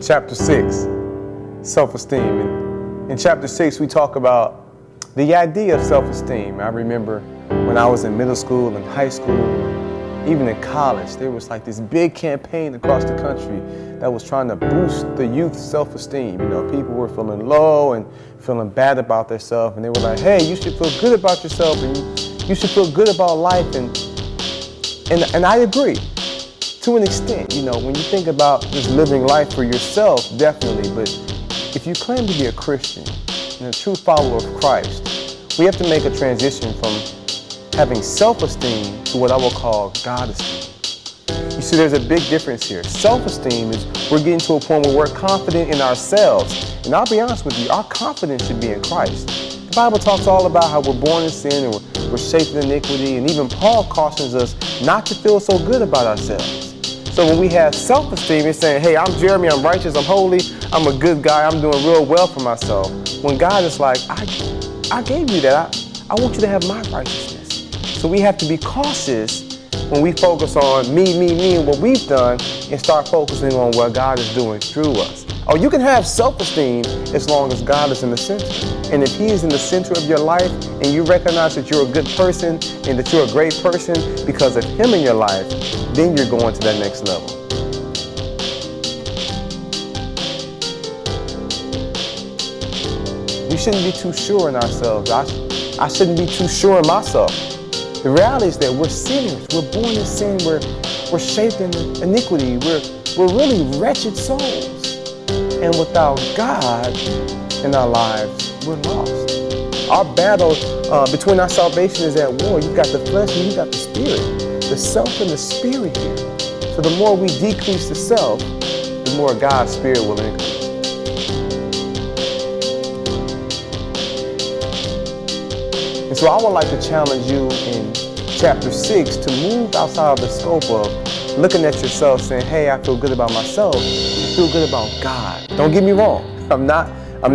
chapter 6, Self-Esteem. In chapter 6, we talk about the idea of self-esteem. I remember when I was in middle school and high school, even in college, there was like this big campaign across the country that was trying to boost the youth's self-esteem. You know, people were feeling low and feeling bad about themselves, and they were like, hey, you should feel good about yourself, and you should feel good about life. And I agree to an extent. You know, when you think about just living life for yourself, definitely. But if you claim to be a Christian and a true follower of Christ, we have to make a transition from having self-esteem to what I will call God-esteem. You see, there's a big difference here. Self-esteem is we're getting to a point where we're confident in ourselves. And I'll be honest with you, our confidence should be in Christ. The Bible talks all about how we're born in sin and we're shaped in iniquity. And even Paul cautions us not to feel so good about ourselves. So when we have self-esteem, it's saying, hey, I'm Jeremy, I'm righteous, I'm holy, I'm a good guy, I'm doing real well for myself. When God is like, I gave you that. I want you to have my righteousness. So we have to be cautious when we focus on me, and what we've done, and start focusing on what God is doing through us. Oh, you can have self-esteem as long as God is in the center. And if He is in the center of your life, and you recognize that you're a good person and that you're a great person because of Him in your life, then you're going to that next level. We shouldn't be too sure in ourselves. I shouldn't be too sure in myself. The reality is that we're sinners. We're born in sin. We're shaped in iniquity. We're really wretched souls. And without God in our lives, we're lost. Our battle between our salvation is at war. You've got the flesh and you've got the spirit. The self and the spirit here. So the more we decrease the self, the more God's spirit will increase. And so I would like to challenge you in chapter 6 to move outside of the scope of looking at yourself saying, hey, I feel good about myself. I feel good about God. Don't get me wrong. I'm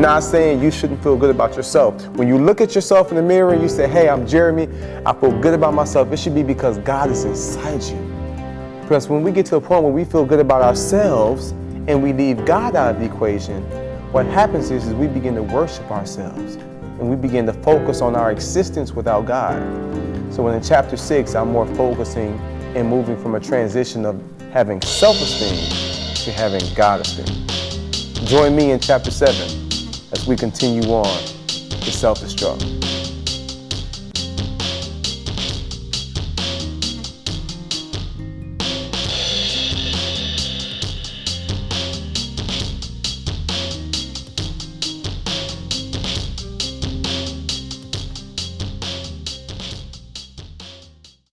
not saying you shouldn't feel good about yourself. When you look at yourself in the mirror and you say, hey, I'm Jeremy, I feel good about myself, it should be because God is inside you. Because when we get to a point where we feel good about ourselves and we leave God out of the equation, what happens is we begin to worship ourselves. And we begin to focus on our existence without God. So in chapter 6, I'm more focusing and moving from a transition of having self-esteem to having God-esteem. Join me in chapter 7 as we continue on to self-destruct.